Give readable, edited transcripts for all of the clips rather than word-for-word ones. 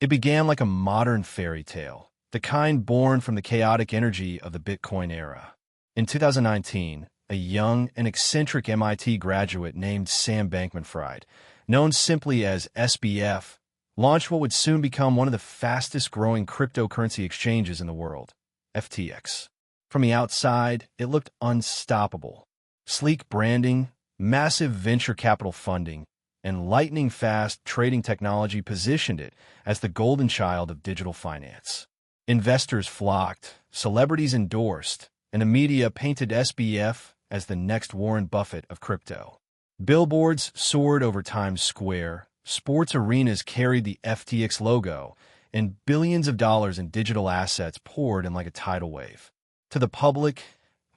It began like a modern fairy tale, the kind born from the chaotic energy of the Bitcoin era. In 2019, a young and eccentric MIT graduate named Sam Bankman-Fried, known simply as SBF, launched what would soon become one of the fastest-growing cryptocurrency exchanges in the world, FTX. From the outside, it looked unstoppable. Sleek branding, massive venture capital funding, and lightning-fast trading technology positioned it as the golden child of digital finance. Investors flocked, celebrities endorsed, and the media painted SBF as the next Warren Buffett of crypto. Billboards soared over Times Square, sports arenas carried the FTX logo, and billions of dollars in digital assets poured in like a tidal wave. To the public,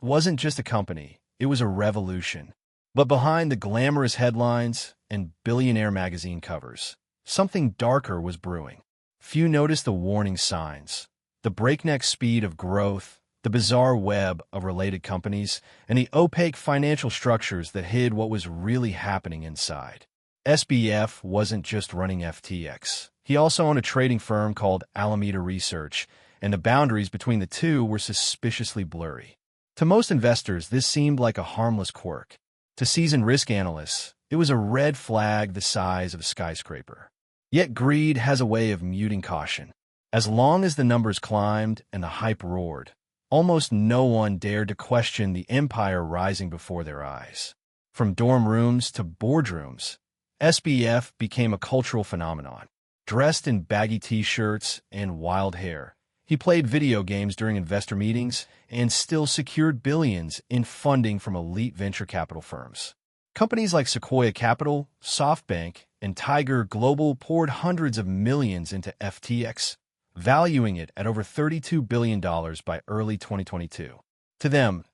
it wasn't just a company, it was a revolution. But behind the glamorous headlines and billionaire magazine covers, something darker was brewing. Few noticed the warning signs: the breakneck speed of growth, the bizarre web of related companies, and the opaque financial structures that hid what was really happening inside. SBF wasn't just running FTX. He also owned a trading firm called Alameda Research, and the boundaries between the two were suspiciously blurry. To most investors, this seemed like a harmless quirk. To seasoned risk analysts, it was a red flag the size of a skyscraper. Yet greed has a way of muting caution. As long as the numbers climbed and the hype roared, almost no one dared to question the empire rising before their eyes. From dorm rooms to boardrooms, SBF became a cultural phenomenon. Dressed in baggy t-shirts and wild hair, he played video games during investor meetings and still secured billions in funding from elite venture capital firms. Companies like Sequoia Capital, SoftBank, and Tiger Global poured hundreds of millions into FTX, valuing it at over $32 billion by early 2022. To them,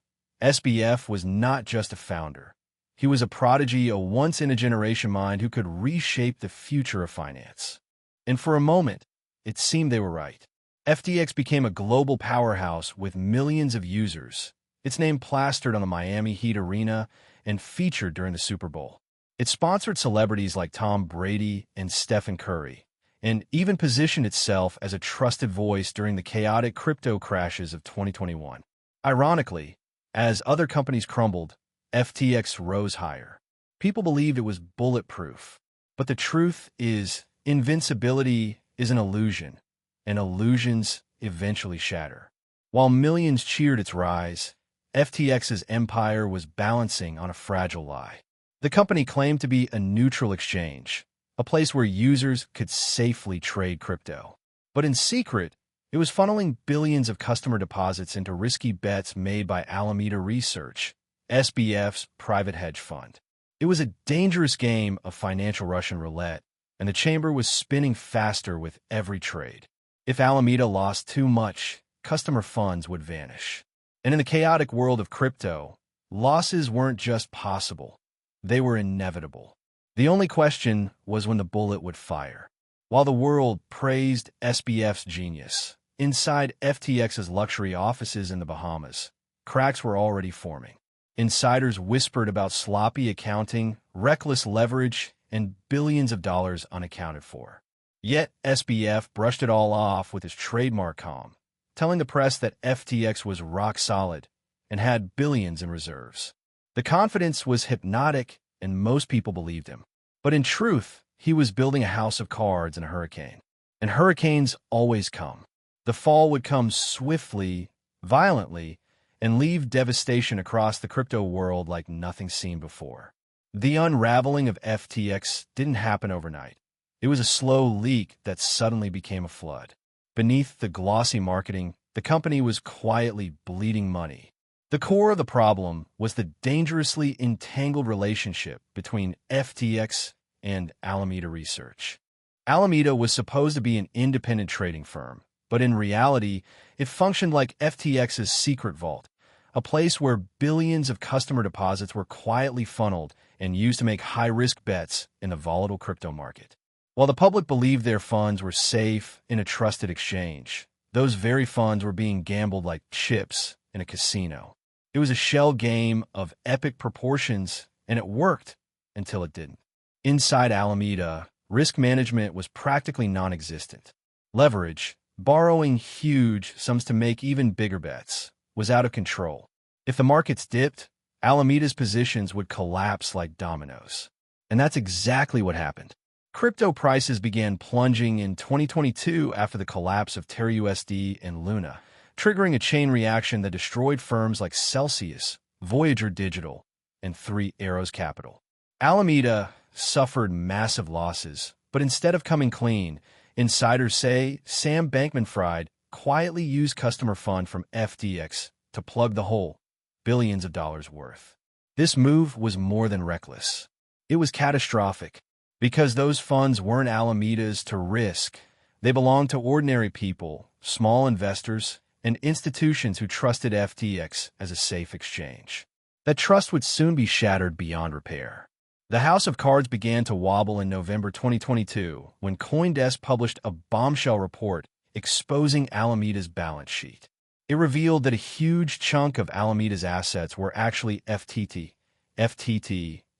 SBF was not just a founder. He was a prodigy, a once-in-a-generation mind who could reshape the future of finance. And for a moment, it seemed they were right. FTX became a global powerhouse with millions of users, its name plastered on the Miami Heat arena and featured during the Super Bowl. It sponsored celebrities like Tom Brady and Stephen Curry, and even positioned itself as a trusted voice during the chaotic crypto crashes of 2021. Ironically, as other companies crumbled, FTX rose higher. People believed it was bulletproof. But the truth is, invincibility is an illusion, and illusions eventually shatter. While millions cheered its rise, FTX's empire was balancing on a fragile lie. The company claimed to be a neutral exchange, a place where users could safely trade crypto. But in secret, it was funneling billions of customer deposits into risky bets made by Alameda Research, SBF's private hedge fund. It was a dangerous game of financial Russian roulette, and the chamber was spinning faster with every trade. If Alameda lost too much, customer funds would vanish. And in the chaotic world of crypto, losses weren't just possible, they were inevitable. The only question was when the bullet would fire. While the world praised SBF's genius, inside FTX's luxury offices in the Bahamas, cracks were already forming. Insiders whispered about sloppy accounting, reckless leverage, and billions of dollars unaccounted for. Yet SBF brushed it all off with his trademark calm, telling the press that FTX was rock solid and had billions in reserves. The confidence was hypnotic, and most people believed him. But in truth, he was building a house of cards in a hurricane. And hurricanes always come. The fall would come swiftly, violently, and leave devastation across the crypto world like nothing seen before. The unraveling of FTX didn't happen overnight. It was a slow leak that suddenly became a flood. Beneath the glossy marketing, the company was quietly bleeding money. The core of the problem was the dangerously entangled relationship between FTX and Alameda Research. Alameda was supposed to be an independent trading firm, but in reality, it functioned like FTX's secret vault, a place where billions of customer deposits were quietly funneled and used to make high-risk bets in the volatile crypto market. While the public believed their funds were safe in a trusted exchange, those very funds were being gambled like chips in a casino. It was a shell game of epic proportions, and it worked until it didn't. Inside Alameda, risk management was practically non-existent. Leverage, borrowing huge sums to make even bigger bets, was out of control. If the markets dipped, Alameda's positions would collapse like dominoes. And that's exactly what happened. Crypto prices began plunging in 2022 after the collapse of Terra USD and Luna, triggering a chain reaction that destroyed firms like Celsius, Voyager Digital, and Three Arrows Capital. Alameda suffered massive losses, but instead of coming clean, insiders say Sam Bankman-Fried quietly used customer fund from FTX to plug the hole, billions of dollars worth. This move was more than reckless. It was catastrophic. Because those funds weren't Alameda's to risk, they belonged to ordinary people, small investors, and institutions who trusted FTX as a safe exchange. That trust would soon be shattered beyond repair. The house of cards began to wobble in November 2022 when CoinDesk published a bombshell report exposing Alameda's balance sheet. It revealed that a huge chunk of Alameda's assets were actually FTT,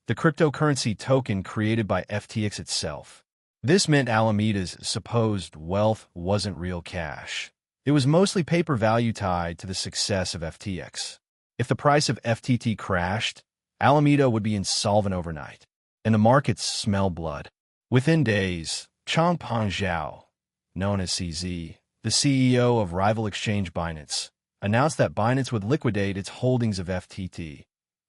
the cryptocurrency token created by FTX itself. This meant Alameda's supposed wealth wasn't real cash. It was mostly paper value tied to the success of FTX. If the price of FTT crashed, Alameda would be insolvent overnight, and the markets smell blood. Within days, Changpeng Zhao, known as CZ, the CEO of rival exchange Binance, announced that Binance would liquidate its holdings of FTT,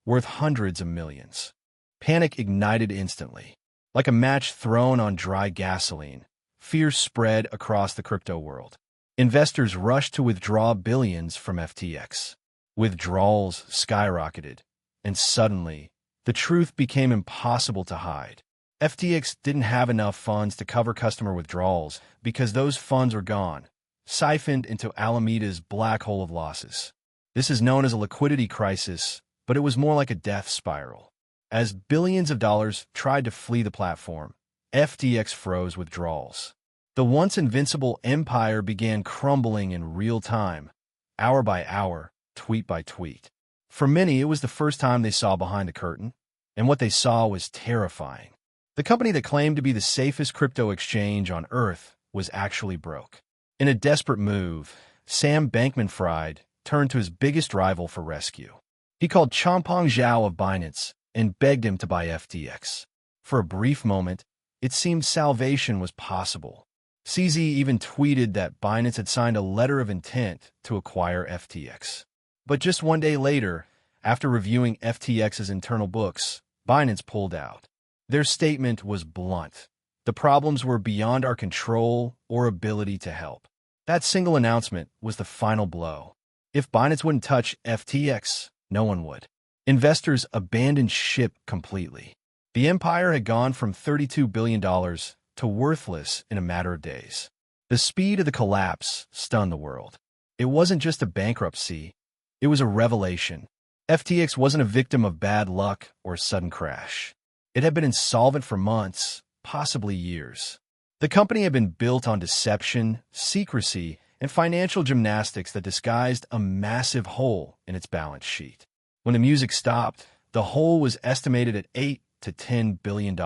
worth hundreds of millions. Panic ignited instantly. Like a match thrown on dry gasoline, fear spread across the crypto world. Investors rushed to withdraw billions from FTX. Withdrawals skyrocketed, and suddenly, the truth became impossible to hide. FTX didn't have enough funds to cover customer withdrawals because those funds were gone, siphoned into Alameda's black hole of losses. This is known as a liquidity crisis, but it was more like a death spiral. As billions of dollars tried to flee the platform, FTX froze withdrawals. The once invincible empire began crumbling in real time, hour by hour, tweet by tweet. For many, it was the first time they saw behind the curtain, and what they saw was terrifying. The company that claimed to be the safest crypto exchange on Earth was actually broke. In a desperate move, Sam Bankman-Fried turned to his biggest rival for rescue. He called Changpeng Zhao of Binance and begged him to buy FTX. For a brief moment, it seemed salvation was possible. CZ even tweeted that Binance had signed a letter of intent to acquire FTX. But just one day later, after reviewing FTX's internal books, Binance pulled out. Their statement was blunt. The problems were beyond our control or ability to help. That single announcement was the final blow. If Binance wouldn't touch FTX, no one would. Investors abandoned ship completely. The empire had gone from $32 billion to worthless in a matter of days. The speed of the collapse stunned the world. It wasn't just a bankruptcy, it was a revelation. FTX wasn't a victim of bad luck or a sudden crash. It had been insolvent for months, possibly years. The company had been built on deception, secrecy, and financial gymnastics that disguised a massive hole in its balance sheet. When the music stopped, the hole was estimated at $8 to $10 billion.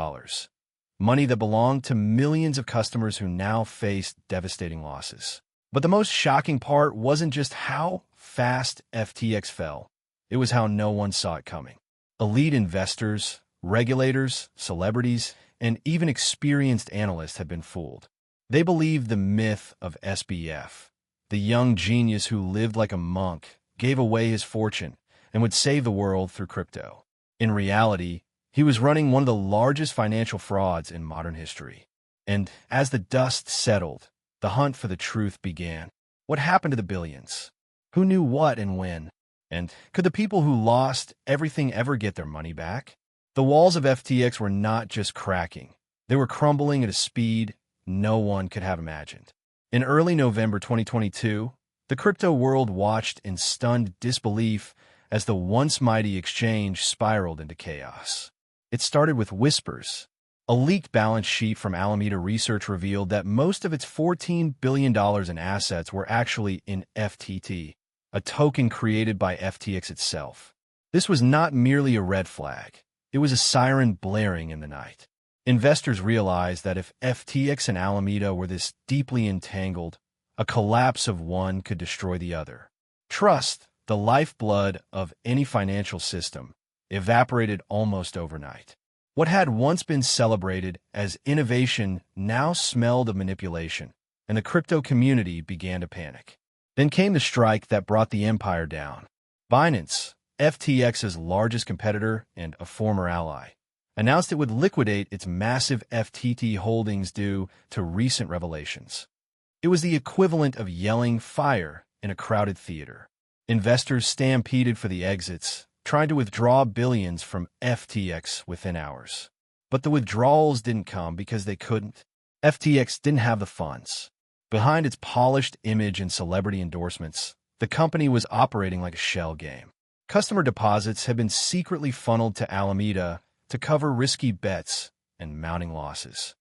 Money that belonged to millions of customers who now faced devastating losses. But the most shocking part wasn't just how fast FTX fell. It was how no one saw it coming. Elite investors, regulators, celebrities, and even experienced analysts had been fooled. They believed the myth of SBF. The young genius who lived like a monk, gave away his fortune, and would save the world through crypto. In reality, he was running one of the largest financial frauds in modern history. And as the dust settled, the hunt for the truth began. What happened to the billions? Who knew what and when? And could the people who lost everything ever get their money back? The walls of FTX were not just cracking. They were crumbling at a speed no one could have imagined. In early November 2022, the crypto world watched in stunned disbelief as the once mighty exchange spiraled into chaos. It started with whispers. A leaked balance sheet from Alameda Research revealed that most of its $14 billion in assets were actually in FTT, a token created by FTX itself. This was not merely a red flag. It was a siren blaring in the night. Investors realized that if FTX and Alameda were this deeply entangled, a collapse of one could destroy the other. Trust, the lifeblood of any financial system, evaporated almost overnight. What had once been celebrated as innovation now smelled of manipulation, and the crypto community began to panic. Then came the strike that brought the empire down. Binance, FTX's largest competitor and a former ally, announced it would liquidate its massive FTT holdings due to recent revelations. It was the equivalent of yelling fire in a crowded theater. Investors stampeded for the exits, trying to withdraw billions from FTX within hours. But the withdrawals didn't come because they couldn't. FTX didn't have the funds. Behind its polished image and celebrity endorsements, the company was operating like a shell game. Customer deposits had been secretly funneled to Alameda to cover risky bets and mounting losses.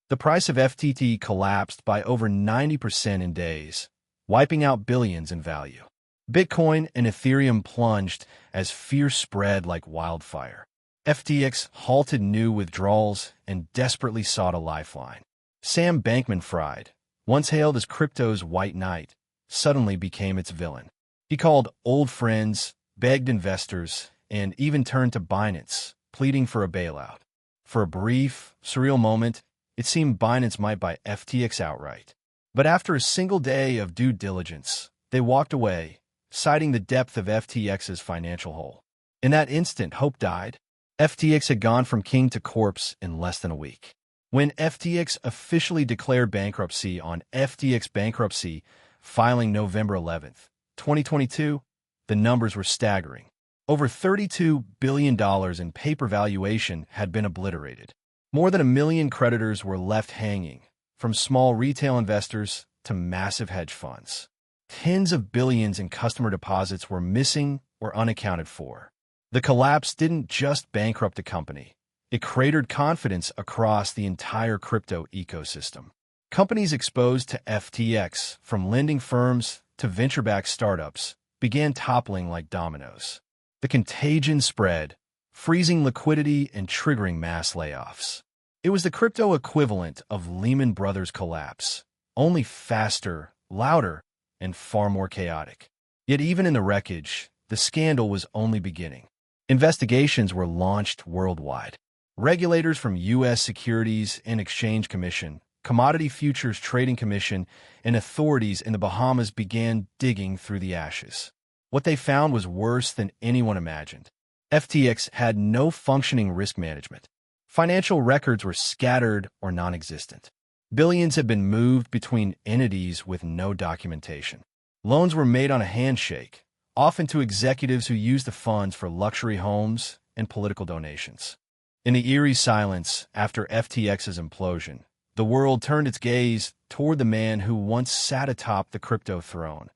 The price of FTT collapsed by over 90% in days, wiping out billions in value. Bitcoin and Ethereum plunged as fear spread like wildfire. FTX halted new withdrawals and desperately sought a lifeline. Sam Bankman-Fried, once hailed as crypto's white knight, suddenly became its villain. He called old friends, begged investors, and even turned to Binance, pleading for a bailout. For a brief, surreal moment, it seemed Binance might buy FTX outright. But after a single day of due diligence, they walked away, citing the depth of FTX's financial hole. In that instant, hope died. FTX had gone from king to corpse in less than a week. When FTX officially declared bankruptcy on FTX bankruptcy filing November 11th, 2022, the numbers were staggering. Over $32 billion in paper valuation had been obliterated. More than 1 million creditors were left hanging, from small retail investors to massive hedge funds. Tens of billions in customer deposits were missing or unaccounted for. The collapse didn't just bankrupt the company. It cratered confidence across the entire crypto ecosystem. Companies exposed to FTX, from lending firms to venture-backed startups, began toppling like dominoes. The contagion spread, freezing liquidity and triggering mass layoffs. It was the crypto equivalent of Lehman Brothers' collapse, only faster, louder, and far more chaotic. Yet even in the wreckage, the scandal was only beginning. Investigations were launched worldwide. Regulators from U.S. Securities and Exchange Commission, Commodity Futures Trading Commission, and authorities in the Bahamas began digging through the ashes. What they found was worse than anyone imagined. FTX had no functioning risk management. Financial records were scattered or non-existent. Billions had been moved between entities with no documentation. Loans were made on a handshake, often to executives who used the funds for luxury homes and political donations. In the eerie silence after FTX's implosion, the world turned its gaze toward the man who once sat atop the crypto throne,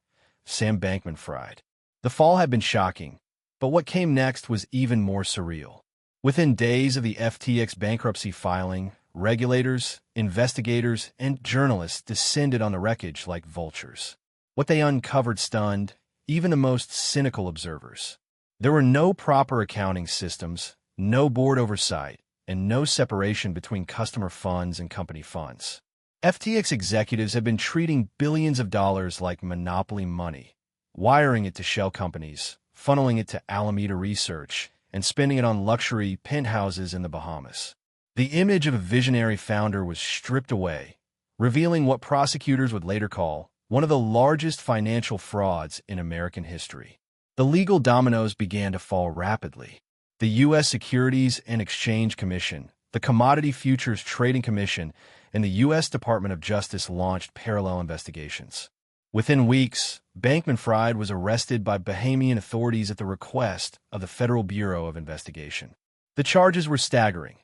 Sam Bankman-Fried. The fall had been shocking, but what came next was even more surreal. Within days of the FTX bankruptcy filing, regulators, investigators, and journalists descended on the wreckage like vultures. What they uncovered stunned even the most cynical observers. There were no proper accounting systems, no board oversight, and no separation between customer funds and company funds. FTX executives had been treating billions of dollars like monopoly money, wiring it to shell companies, funneling it to Alameda Research, and spending it on luxury penthouses in the Bahamas. The image of a visionary founder was stripped away, revealing what prosecutors would later call one of the largest financial frauds in American history. The legal dominoes began to fall rapidly. The U.S. Securities and Exchange Commission, the Commodity Futures Trading Commission, and the U.S. Department of Justice launched parallel investigations. Within weeks, Bankman-Fried was arrested by Bahamian authorities at the request of the Federal Bureau of Investigation. The charges were staggering: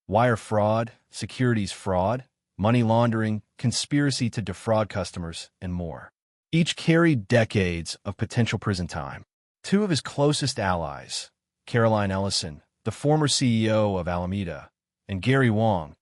wire fraud, securities fraud, money laundering, conspiracy to defraud customers, and more. Each carried decades of potential prison time. Two of his closest allies, Caroline Ellison, the former CEO of Alameda, and Gary Wang,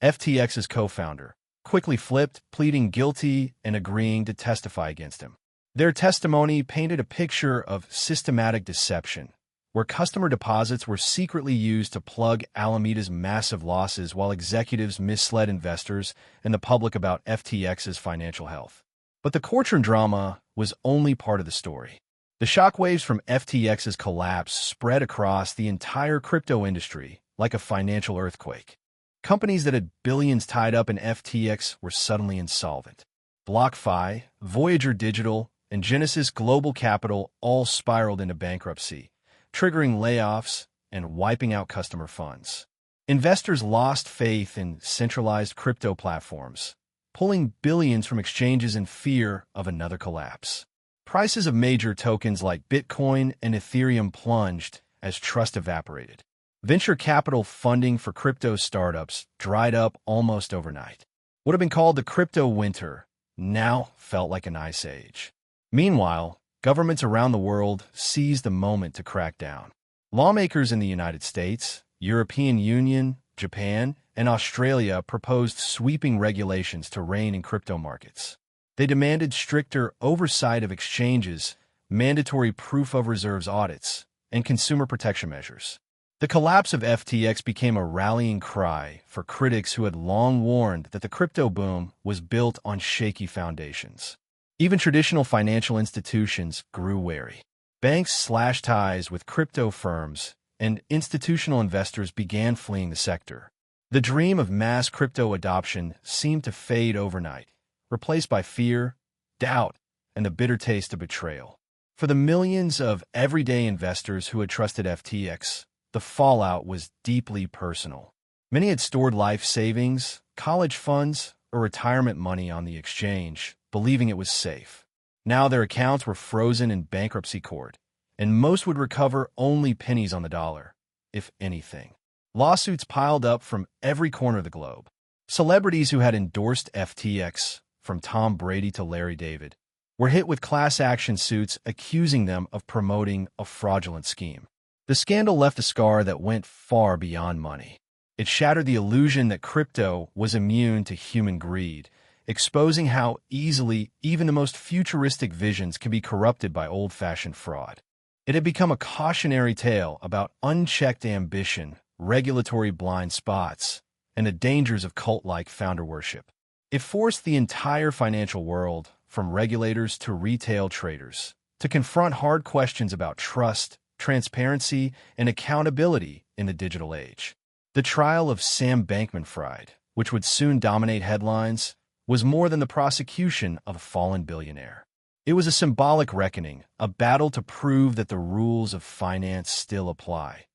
FTX's co-founder, quickly flipped, pleading guilty and agreeing to testify against him. Their testimony painted a picture of systematic deception, where customer deposits were secretly used to plug Alameda's massive losses while executives misled investors and the public about FTX's financial health. But the courtroom drama was only part of the story. The shockwaves from FTX's collapse spread across the entire crypto industry like a financial earthquake. Companies that had billions tied up in FTX were suddenly insolvent. BlockFi, Voyager Digital, and Genesis Global Capital all spiraled into bankruptcy, triggering layoffs and wiping out customer funds. Investors lost faith in centralized crypto platforms, pulling billions from exchanges in fear of another collapse. Prices of major tokens like Bitcoin and Ethereum plunged as trust evaporated. Venture capital funding for crypto startups dried up almost overnight. What had been called the crypto winter now felt like an ice age. Meanwhile, governments around the world seized the moment to crack down. Lawmakers in the United States, European Union, Japan, and Australia proposed sweeping regulations to rein in crypto markets. They demanded stricter oversight of exchanges, mandatory proof of reserves audits, and consumer protection measures. The collapse of FTX became a rallying cry for critics who had long warned that the crypto boom was built on shaky foundations. Even traditional financial institutions grew wary. Banks slashed ties with crypto firms, and institutional investors began fleeing the sector. The dream of mass crypto adoption seemed to fade overnight, replaced by fear, doubt, and the bitter taste of betrayal. For the millions of everyday investors who had trusted FTX, the fallout was deeply personal. Many had stored life savings, college funds, or retirement money on the exchange, believing it was safe. Now their accounts were frozen in bankruptcy court, and most would recover only pennies on the dollar, if anything. Lawsuits piled up from every corner of the globe. Celebrities who had endorsed FTX, from Tom Brady to Larry David, were hit with class action suits accusing them of promoting a fraudulent scheme. The scandal left a scar that went far beyond money. It shattered the illusion that crypto was immune to human greed, exposing how easily even the most futuristic visions can be corrupted by old-fashioned fraud. It had become a cautionary tale about unchecked ambition, regulatory blind spots, and the dangers of cult-like founder worship. It forced the entire financial world, from regulators to retail traders, to confront hard questions about trust, transparency, and accountability in the digital age. The trial of Sam Bankman-Fried, which would soon dominate headlines, was more than the prosecution of a fallen billionaire. It was a symbolic reckoning, a battle to prove that the rules of finance still apply,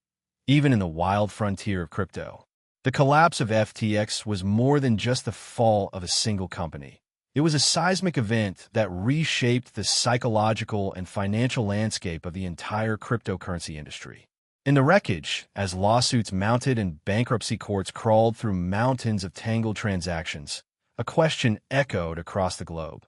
even in the wild frontier of crypto. The collapse of FTX was more than just the fall of a single company. It was a seismic event that reshaped the psychological and financial landscape of the entire cryptocurrency industry. In the wreckage, as lawsuits mounted and bankruptcy courts crawled through mountains of tangled transactions, a question echoed across the globe.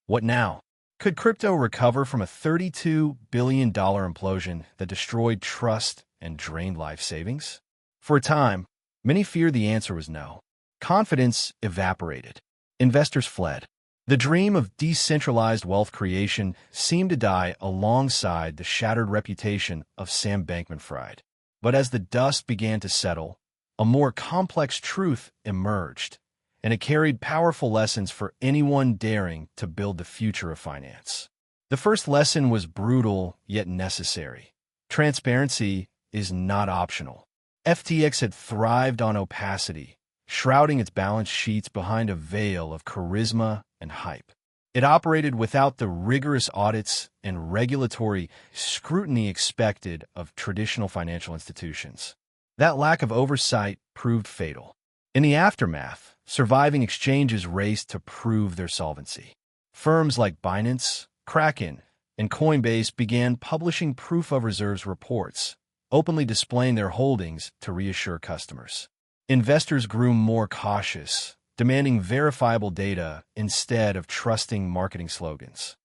What now? Could crypto recover from a $32 billion implosion that destroyed trust and drained life savings? For a time, many feared the answer was no. Confidence evaporated. Investors fled. The dream of decentralized wealth creation seemed to die alongside the shattered reputation of Sam Bankman-Fried. But as the dust began to settle, a more complex truth emerged, and it carried powerful lessons for anyone daring to build the future of finance. The first lesson was brutal yet necessary. Transparency is not optional. FTX had thrived on opacity, shrouding its balance sheets behind a veil of charisma and hype. It operated without the rigorous audits and regulatory scrutiny expected of traditional financial institutions. That lack of oversight proved fatal. In the aftermath, surviving exchanges raced to prove their solvency. Firms like Binance, Kraken, and Coinbase began publishing proof of reserves reports, openly displaying their holdings to reassure customers. Investors grew more cautious, demanding verifiable data instead of trusting marketing slogans.